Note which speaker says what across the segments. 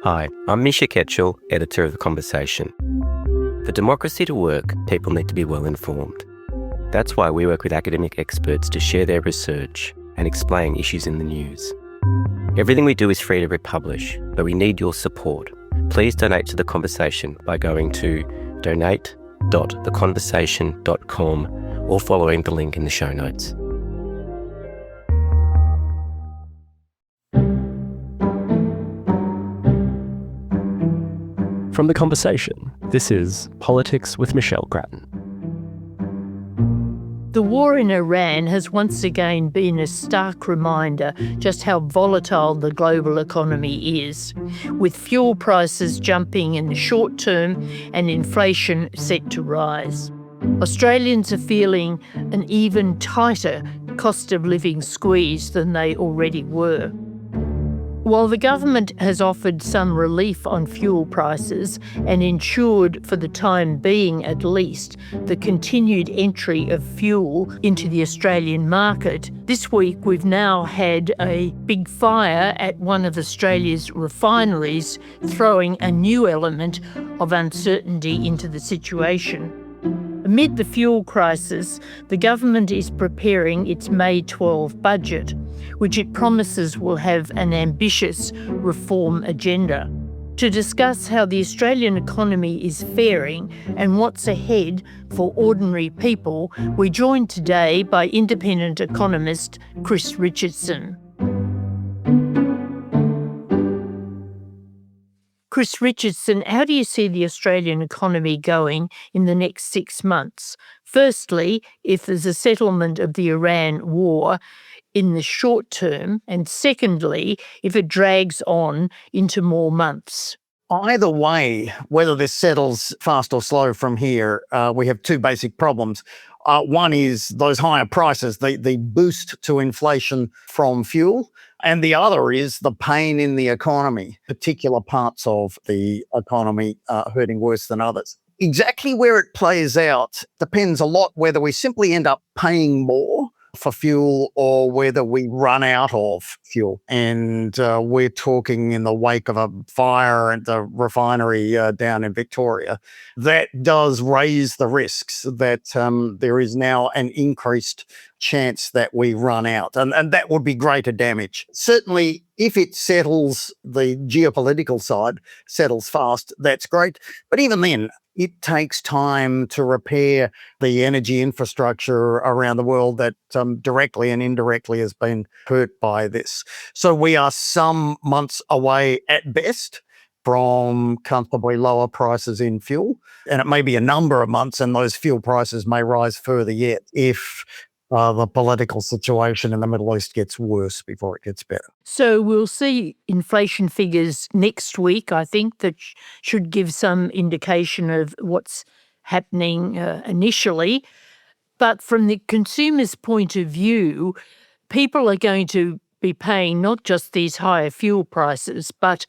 Speaker 1: Hi, I'm Misha Ketchell, editor of The Conversation. For democracy to work, people need to be well informed. That's why we work with academic experts to share their research and explain issues in the news. Everything we do is free to republish, but we need your support. Please donate to The Conversation by going to donate.theconversation.com or following the link in the show notes.
Speaker 2: From The Conversation, this is Politics with Michelle Grattan.
Speaker 3: The war in Iran has once again been a stark reminder just how volatile the global economy is, with fuel prices jumping in the short term and inflation set to rise. Australians are feeling an even tighter cost of living squeeze than they already were. While the government has offered some relief on fuel prices and ensured, for the time being at least, the continued entry of fuel into the Australian market, this week we've now had a big fire at one of Australia's refineries, throwing a new element of uncertainty into the situation. Amid the fuel crisis, the government is preparing its May 12 budget, which it promises will have an ambitious reform agenda. To discuss how the Australian economy is faring and what's ahead for ordinary people, we're joined today by independent economist Chris Richardson. Chris Richardson, how do you see the Australian economy going in the next 6 months? Firstly, if there's a settlement of the Iran war in the short term, and secondly, if it drags on into more months.
Speaker 4: Either way, whether this settles fast or slow from here, we have two basic problems. One is those higher prices, the boost to inflation from fuel. And the other is the pain in the economy, particular parts of the economy hurting worse than others. Exactly where it plays out depends a lot whether we simply end up paying more for fuel or whether we run out of fuel. And we're talking in the wake of a fire at the refinery down in Victoria. That does raise the risks that there is now an increased chance that we run out. And that would be greater damage. Certainly, if it settles, the geopolitical side settles fast, that's great. But even then, it takes time to repair the energy infrastructure around the world that directly and indirectly has been hurt by this. So we are some months away at best from comfortably lower prices in fuel. And it may be a number of months, and those fuel prices may rise further yet if the political situation in the Middle East gets worse before it gets better.
Speaker 3: So we'll see inflation figures next week, I think, that should give some indication of what's happening initially. But from the consumer's point of view, people are going to be paying not just these higher fuel prices, but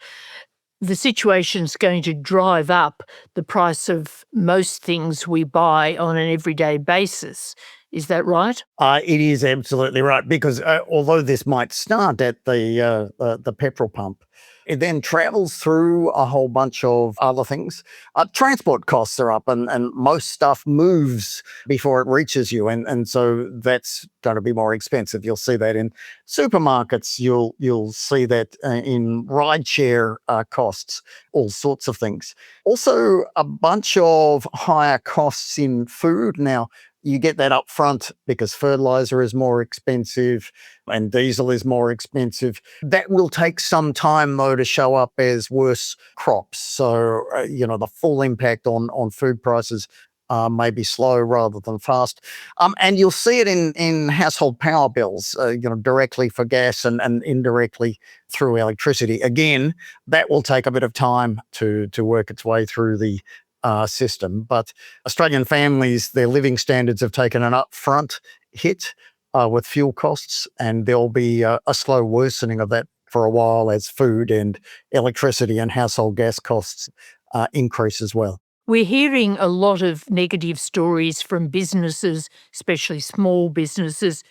Speaker 3: the situation's going to drive up the price of most things we buy on an everyday basis. Is that right?
Speaker 4: It is absolutely right, because although this might start at the petrol pump, it then travels through a whole bunch of other things. Transport costs are up, and most stuff moves before it reaches you, and so that's going to be more expensive. You'll see that in supermarkets. You'll see that in rideshare costs, all sorts of things. Also, a bunch of higher costs in food now. You get that up front because fertilizer is more expensive and diesel is more expensive. That will take some time, though, to show up as worse crops. So, the full impact on food prices may be slow rather than fast. And you'll see it in household power bills, directly for gas and indirectly through electricity. Again, that will take a bit of time to work its way through the system. But Australian families, their living standards have taken an upfront hit with fuel costs, and there'll be a slow worsening of that for a while as food and electricity and household gas costs increase as well.
Speaker 3: We're hearing a lot of negative stories from businesses, especially small businesses,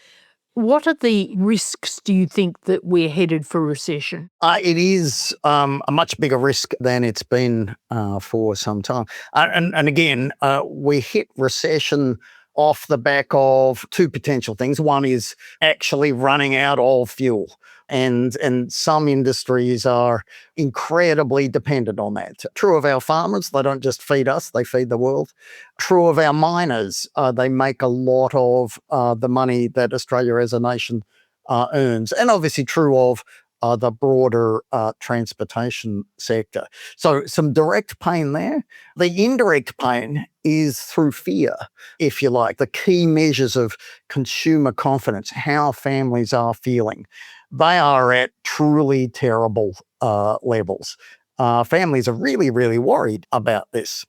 Speaker 3: What are the risks, do you think, that we're headed for recession?
Speaker 4: It is a much bigger risk than it's been for some time. And again, we hit recession off the back of two potential things. One is actually running out of fuel. And some industries are incredibly dependent on that. True of our farmers, they don't just feed us, they feed the world. True of our miners, they make a lot of the money that Australia as a nation earns. And obviously true of the broader transportation sector. So some direct pain there. The indirect pain is through fear, if you like, the key measures of consumer confidence, how families are feeling. They are at truly terrible levels. Families are really, really worried about this.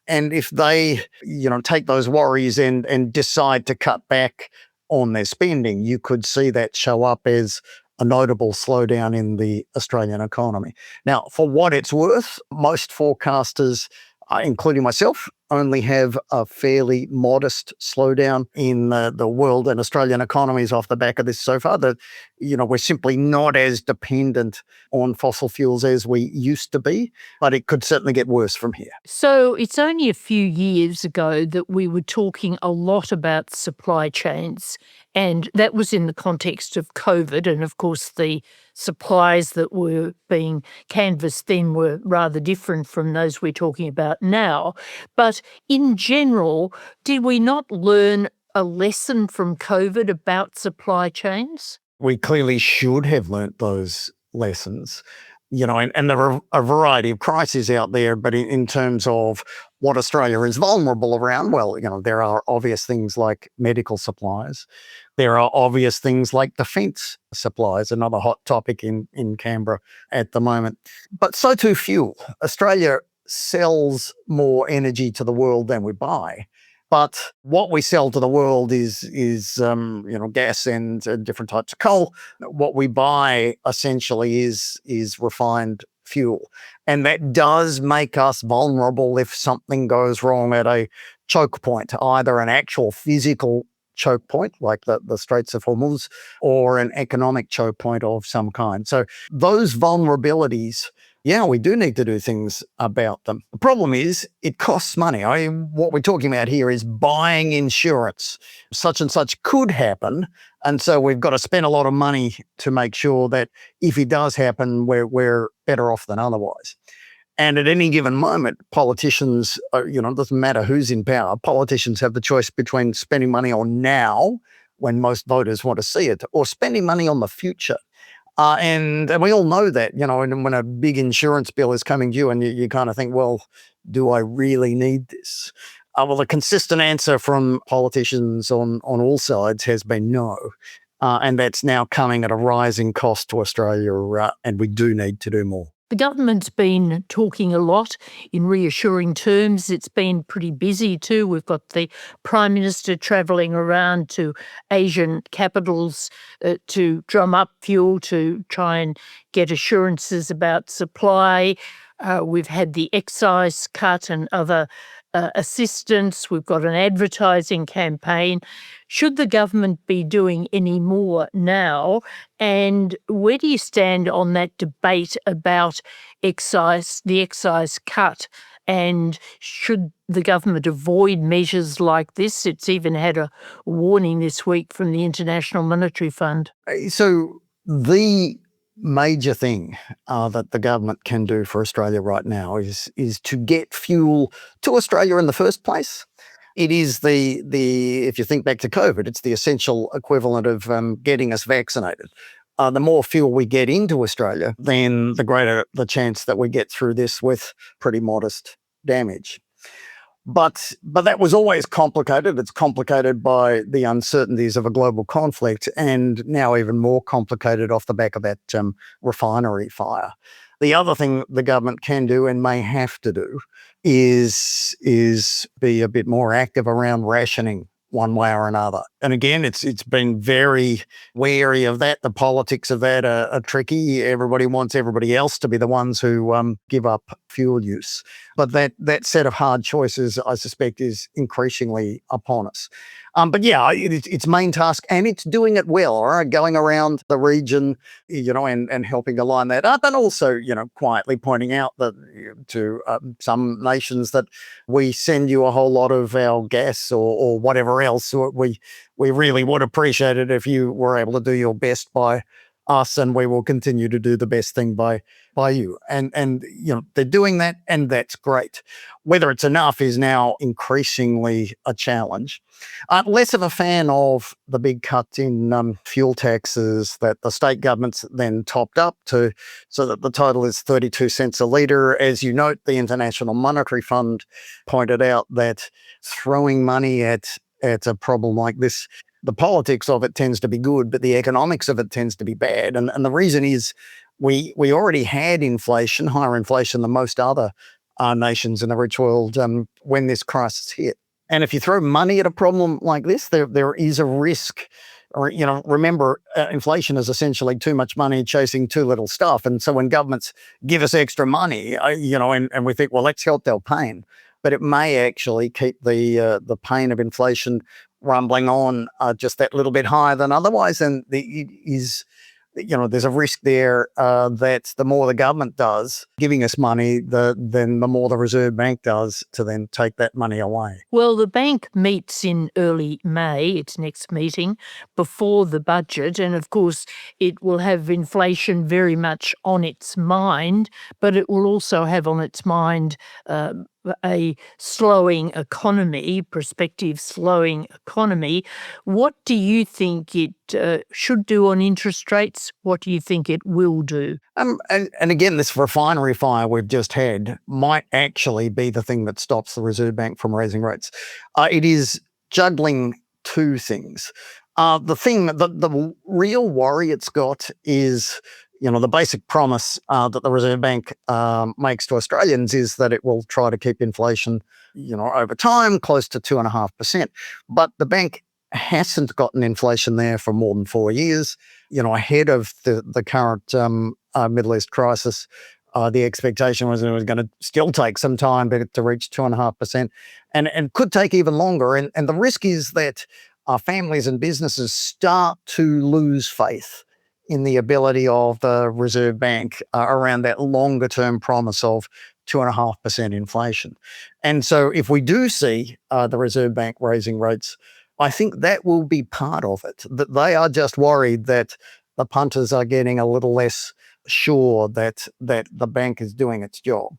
Speaker 4: And if they, take those worries and decide to cut back on their spending, you could see that show up as a notable slowdown in the Australian economy. Now, for what it's worth, most forecasters, including myself, only have a fairly modest slowdown in the world and Australian economies off the back of this so far. That we're simply not as dependent on fossil fuels as we used to be, but it could certainly get worse from here.
Speaker 3: So it's only a few years ago that we were talking a lot about supply chains, and that was in the context of COVID. And of course, the supplies that were being canvassed then were rather different from those we're talking about now. But in general, did we not learn a lesson from COVID about supply chains?
Speaker 4: We clearly should have learnt those lessons. And there are a variety of crises out there, but in terms of what Australia is vulnerable around, well, there are obvious things like medical supplies. There are obvious things like defence supplies, another hot topic in Canberra at the moment. But so too fuel. Australia sells more energy to the world than we buy. But what we sell to the world is gas and different types of coal. What we buy essentially is refined fuel, and that does make us vulnerable if something goes wrong at a choke point, either an actual physical choke point like the Straits of Hormuz or an economic choke point of some kind. So those vulnerabilities, yeah, we do need to do things about them. The problem is it costs money. What we're talking about here is buying insurance. Such and such could happen. And so we've got to spend a lot of money to make sure that if it does happen, we're better off than otherwise. And at any given moment, politicians, it doesn't matter who's in power, politicians have the choice between spending money on now, when most voters want to see it, or spending money on the future. And we all know that, and when a big insurance bill is coming due and you kind of think, well, do I really need this? Well, the consistent answer from politicians on all sides has been no. And that's now coming at a rising cost to Australia, and we do need to do more.
Speaker 3: The government's been talking a lot in reassuring terms. It's been pretty busy too. We've got the Prime Minister travelling around to Asian capitals to drum up fuel, to try and get assurances about supply. We've had the excise cut and other assistance. We've got an advertising campaign. Should the government be doing any more now? And where do you stand on that debate about the excise cut? And should the government avoid measures like this? It's even had a warning this week from the International Monetary Fund.
Speaker 4: So the major thing that the government can do for Australia right now is to get fuel to Australia in the first place. It is if you think back to COVID, it's the essential equivalent of getting us vaccinated. The more fuel we get into Australia, then the greater the chance that we get through this with pretty modest damage. But that was always complicated. It's complicated by the uncertainties of a global conflict, and now even more complicated off the back of that refinery fire. The other thing the government can do and may have to do is be a bit more active around rationing one way or another. And again, it's been very wary of that. The politics of that are tricky. Everybody wants everybody else to be the ones who give up fuel use. But that set of hard choices, I suspect, is increasingly upon us. But yeah, it's its main task, and it's doing it well. All right, going around the region, and helping align that up, and also, quietly pointing out that to some nations that we send you a whole lot of our gas or whatever else. So we really would appreciate it if you were able to do your best by us, and we will continue to do the best thing by you. And they're doing that, and that's great. Whether it's enough is now increasingly a challenge. Less of a fan of the big cut in fuel taxes that the state governments then topped up to, so that the total is 32 cents a litre. As you note, the International Monetary Fund pointed out that throwing money at a problem like this, the politics of it tends to be good, but the economics of it tends to be bad. And the reason is we already had inflation, higher inflation than most other nations in the rich world when this crisis hit. And if you throw money at a problem like this, there is a risk. Or, remember, inflation is essentially too much money chasing too little stuff. And so when governments give us extra money, and we think, well, let's help their pain, but it may actually keep the pain of inflation rumbling on just that little bit higher than otherwise. And there's a risk there that the more the government does giving us money, then the more the Reserve Bank does to then take that money away.
Speaker 3: Well, the bank meets in early May, its next meeting, before the budget. And of course, it will have inflation very much on its mind, but it will also have on its mind a slowing economy, prospective slowing economy. What do you think it should do on interest rates? What do you think it will do?
Speaker 4: And again, this refinery fire we've just had might actually be the thing that stops the Reserve Bank from raising rates. It is juggling two things. The real worry it's got is, the basic promise that the Reserve Bank makes to Australians is that it will try to keep inflation, over time close to 2.5%. But the bank hasn't gotten inflation there for more than 4 years. Ahead of the current Middle East crisis, the expectation was it was going to still take some time to reach 2.5%, and could take even longer. And the risk is that families and businesses start to lose faith in the ability of the Reserve Bank around that longer term promise of 2.5% inflation. And so if we do see the Reserve Bank raising rates, I think that will be part of it. That they are just worried that the punters are getting a little less sure that the bank is doing its job.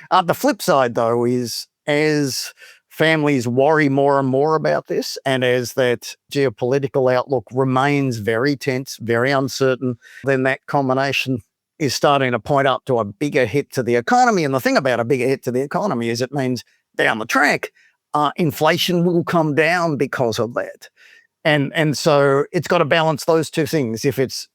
Speaker 4: The flip side, though, is as families worry more and more about this, and as that geopolitical outlook remains very tense, very uncertain, then that combination is starting to point up to a bigger hit to the economy. And the thing about a bigger hit to the economy is it means down the track, inflation will come down because of that. And so it's got to balance those two things. If it's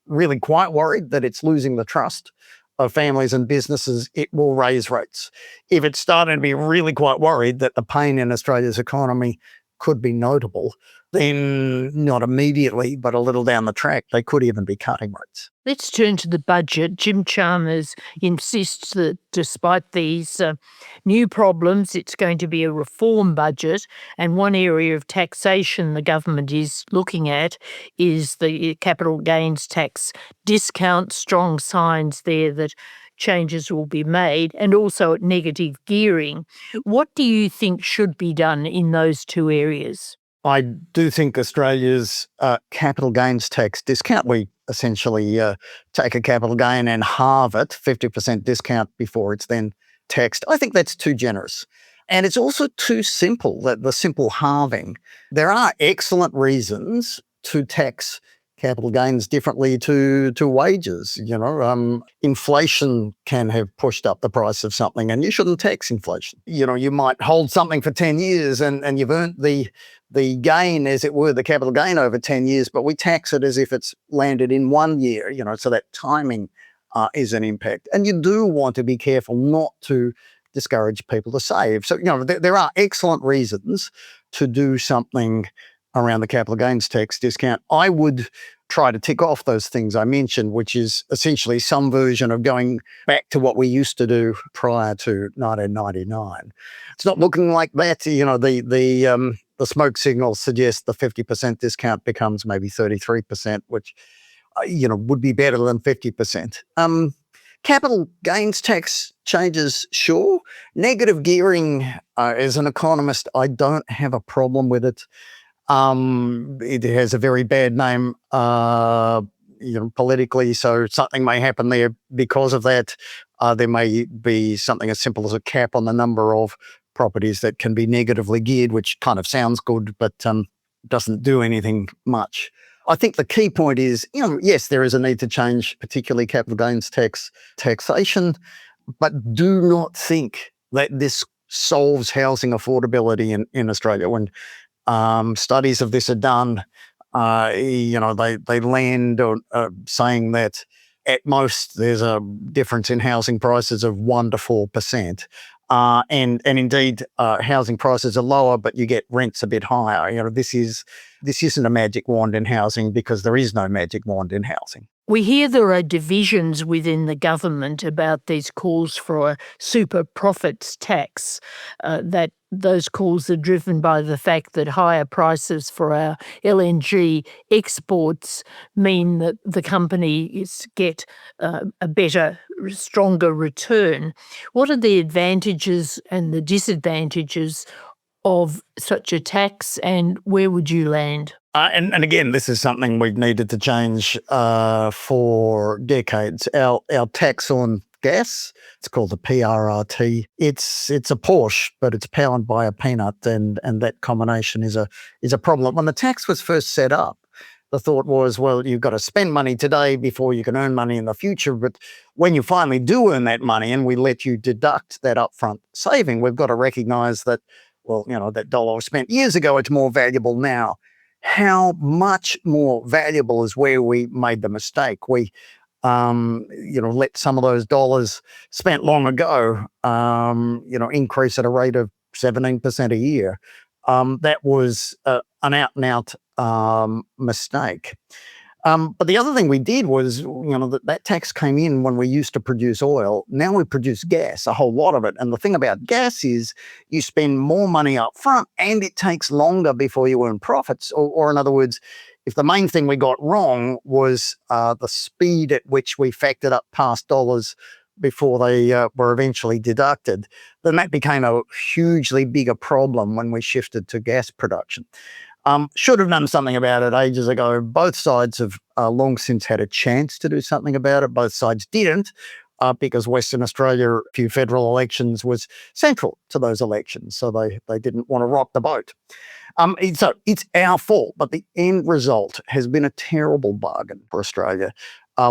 Speaker 4: really quite worried that it's losing the trust of families and businesses, it will raise rates. If it's starting to be really quite worried that the pain in Australia's economy could be notable, then not immediately, but a little down the track, they could even be cutting rates.
Speaker 3: Let's turn to the budget. Jim Chalmers insists that despite these new problems, it's going to be a reform budget. And one area of taxation the government is looking at is the capital gains tax discount. Strong signs there that changes will be made, and also at negative gearing. What do you think should be done in those two areas?
Speaker 4: I do think Australia's capital gains tax discount, we essentially take a capital gain and halve it, 50% discount before it's then taxed. I think that's too generous. And it's also too simple, the simple halving. There are excellent reasons to tax capital gains differently to wages. Inflation can have pushed up the price of something, and you shouldn't tax inflation. You might hold something for 10 years and you've earned the gain, as it were, the capital gain over 10 years, but we tax it as if it's landed in 1 year, so that timing is an impact. And you do want to be careful not to discourage people to save. So, there are excellent reasons to do something around the capital gains tax discount. I would try to tick off those things I mentioned, which is essentially some version of going back to what we used to do prior to 1999. It's not looking like that. You know, the smoke signals suggest the 50% discount becomes maybe 33%, which would be better than 50%. Capital gains tax changes, sure. Negative gearing, as an economist, I don't have a problem with it. It has a very bad name, politically, so something may happen there because of that. There may be something as simple as a cap on the number of properties that can be negatively geared, which kind of sounds good, but doesn't do anything much. I think the key point is, yes, there is a need to change, particularly capital gains taxation, but do not think that this solves housing affordability in Australia. When studies of this are done, they land on saying that at most there's a difference in housing prices of 1 to 4%. And indeed, housing prices are lower, but you get rents a bit higher. This isn't a magic wand in housing because there is no magic wand in housing.
Speaker 3: We hear there are divisions within the government about these calls for a super profits tax, that those calls are driven by the fact that higher prices for our LNG exports mean that the companies get a better, stronger return. What are the advantages and the disadvantages of such a tax, and where would you land?
Speaker 4: And again, this is something we've needed to change for decades. Our tax on gas, it's called the PRRT. It's a Porsche, but it's powered by a peanut, and that combination is a problem. When the tax was first set up, the thought was, well, you've got to spend money today before you can earn money in the future. But when you finally do earn that money and we let you deduct that upfront saving, we've got to recognise that, well, that dollar was spent years ago, it's more valuable now. How much more valuable is where we made the mistake. We, let some of those dollars spent long ago, increase at a rate of 17% a year. That was an out-and-out mistake. But the other thing we did was, that tax came in when we used to produce oil. Now we produce gas, a whole lot of it. And the thing about gas is you spend more money up front and it takes longer before you earn profits. Or in other words, if the main thing we got wrong was the speed at which we factored up past dollars before they were eventually deducted, then that became a hugely bigger problem when we shifted to gas production. Should have done something about it ages ago. Both sides have long since had a chance to do something about it. Both sides didn't because Western Australia, a few federal elections, was central to those elections. So they didn't want to rock the boat. So it's our fault, but the end result has been a terrible bargain for Australia.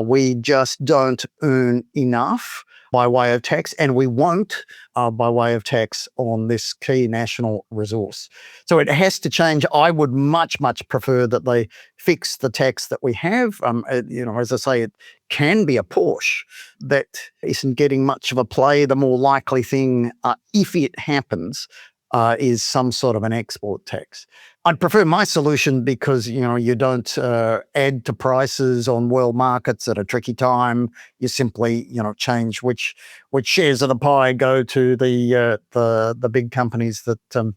Speaker 4: We just don't earn enough by way of tax, and we won't by way of tax on this key national resource. So it has to change. I would much, much prefer that they fix the tax that we have. As I say, it can be a Porsche that isn't getting much of a play. The more likely thing, if it happens, is some sort of an export tax. I'd prefer my solution because, you don't add to prices on world markets at a tricky time. You simply, change which shares of the pie go to the big companies that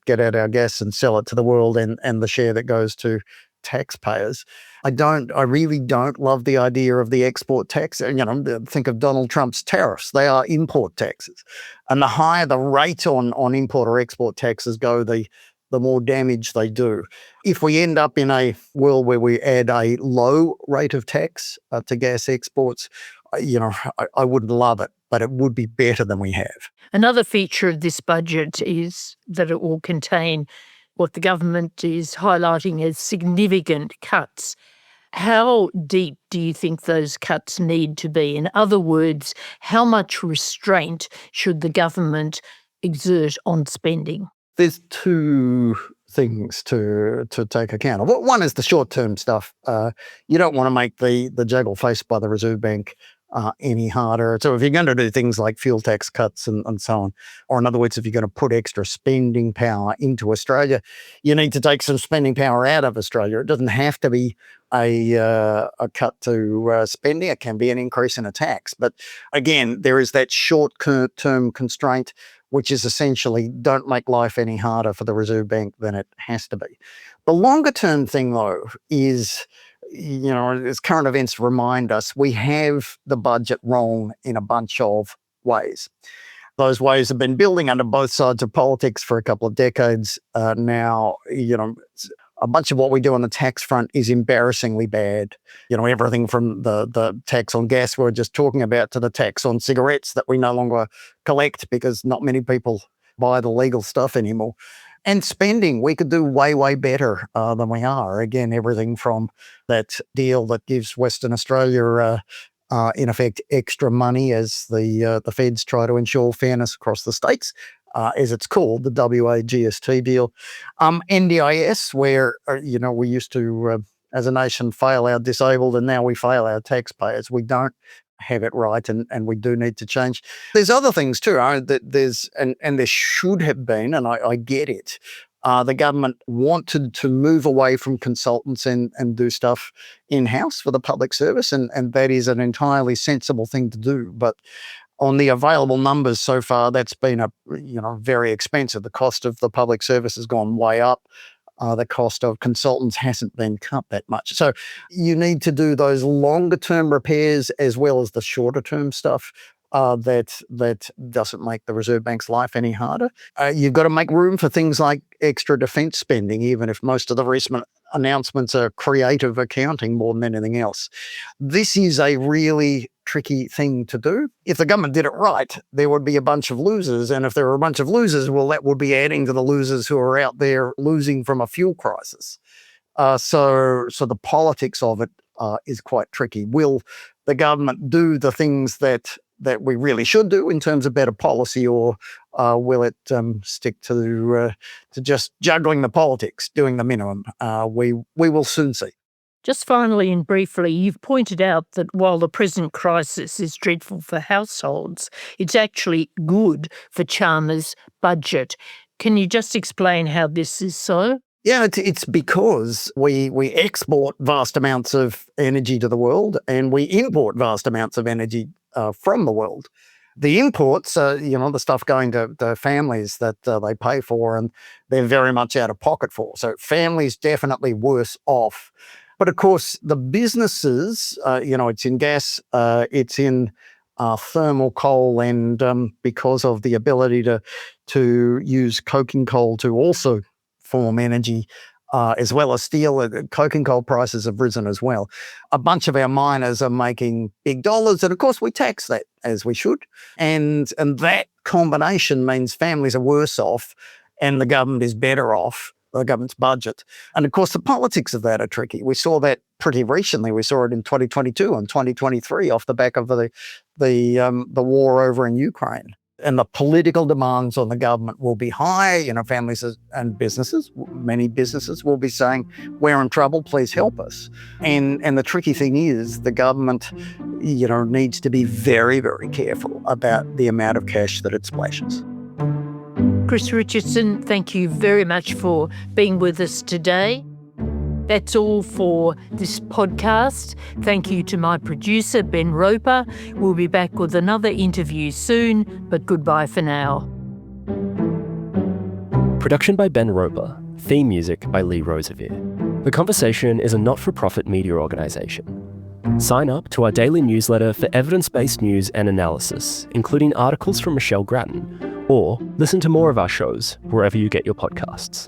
Speaker 4: get out our gas and sell it to the world, and the share that goes to taxpayers. I really don't love the idea of the export tax. Think of Donald Trump's tariffs. They are import taxes. And the higher the rate on import or export taxes go, the more damage they do. If we end up in a world where we add a low rate of tax to gas exports, I wouldn't love it, but it would be better than we have.
Speaker 3: Another feature of this budget is that it will contain what the government is highlighting as significant cuts. How deep do you think those cuts need to be? In other words, how much restraint should the government exert on spending?
Speaker 4: There's two things to take account of. One is the short-term stuff. You don't want to make the juggle faced by the Reserve Bank any harder. So if you're going to do things like fuel tax cuts and so on, or in other words, if you're going to put extra spending power into Australia, you need to take some spending power out of Australia. It doesn't have to be a cut to spending. It can be an increase in a tax. But again, there is that short-term constraint, which is essentially don't make life any harder for the Reserve Bank than it has to be. The longer-term thing, though, is, as current events remind us, we have the budget wrong in a bunch of ways. Those ways have been building under both sides of politics for a couple of decades now. A bunch of what we do on the tax front is embarrassingly bad. Everything from the tax on gas we were just talking about to the tax on cigarettes that we no longer collect because not many people buy the legal stuff anymore. And spending, we could do way, way better than we are. Again, everything from that deal that gives Western Australia, in effect, extra money as the feds try to ensure fairness across the states, as it's called, the WA GST deal. NDIS, where, we used to, as a nation, fail our disabled, and now we fail our taxpayers. We don't have it right, and we do need to change. There's other things too, that and there should have been, and I get it. The government wanted to move away from consultants and do stuff in-house for the public service, and that is an entirely sensible thing to do. But on the available numbers so far, that's been very expensive. The cost of the public service has gone way up. The cost of consultants hasn't been cut that much. So you need to do those longer term repairs as well as the shorter term stuff that doesn't make the Reserve Bank's life any harder. You've got to make room for things like extra defence spending, even if most of the recent announcements are creative accounting more than anything else. This is a really tricky thing to do. If the government did it right, there would be a bunch of losers. And if there were a bunch of losers, well, that would be adding to the losers who are out there losing from a fuel crisis. So the politics of it is quite tricky. Will the government do the things that we really should do in terms of better policy, or will it stick to just juggling the politics, doing the minimum? We will soon see.
Speaker 3: Just finally and briefly, you've pointed out that while the present crisis is dreadful for households, it's actually good for Chalmers' budget. Can you just explain how this is so?
Speaker 4: Yeah, it's because we export vast amounts of energy to the world and we import vast amounts of energy from the world. The imports, the stuff going to families that they pay for, and they're very much out of pocket for. So families definitely worse off. But of course, the businesses, it's in gas, it's in thermal coal, and because of the ability to use coking coal to also form energy, as well as steel, coking coal prices have risen as well. A bunch of our miners are making big dollars, and of course we tax that as we should. And that combination means families are worse off and the government is better off, the government's budget. And of course the politics of that are tricky. We saw that pretty recently. We saw it in 2022 and 2023 off the back of the war over in Ukraine. And the political demands on the government will be high. Families and businesses, many businesses will be saying, we're in trouble, please help us. And the tricky thing is the government, needs to be very, very careful about the amount of cash that it splashes.
Speaker 3: Chris Richardson, thank you very much for being with us today. That's all for this podcast. Thank you to my producer, Ben Roper. We'll be back with another interview soon, but goodbye for now.
Speaker 2: Production by Ben Roper. Theme music by Lee Rosevere. The Conversation is a not-for-profit media organisation. Sign up to our daily newsletter for evidence-based news and analysis, including articles from Michelle Grattan, or listen to more of our shows wherever you get your podcasts.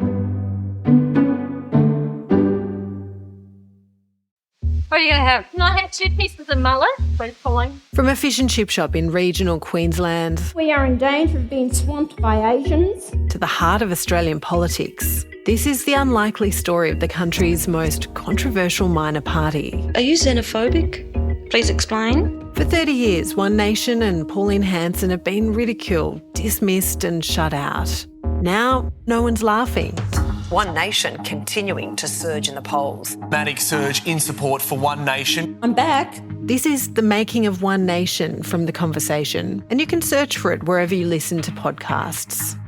Speaker 5: What are you going to have? Can I have 2 pieces of mullet? Please, Pauline.
Speaker 6: From a fish and chip shop in regional Queensland
Speaker 7: We are in danger of being swamped by Asians.
Speaker 6: to the heart of Australian politics, this is the unlikely story of the country's most controversial minor party.
Speaker 8: Are you xenophobic? Please explain.
Speaker 6: For 30 years, One Nation and Pauline Hanson have been ridiculed, dismissed and shut out. Now, no one's laughing.
Speaker 9: One Nation continuing to surge in the polls.
Speaker 10: Dramatic surge in support for One Nation.
Speaker 7: I'm back.
Speaker 6: This is The Making of One Nation from The Conversation, and you can search for it wherever you listen to podcasts.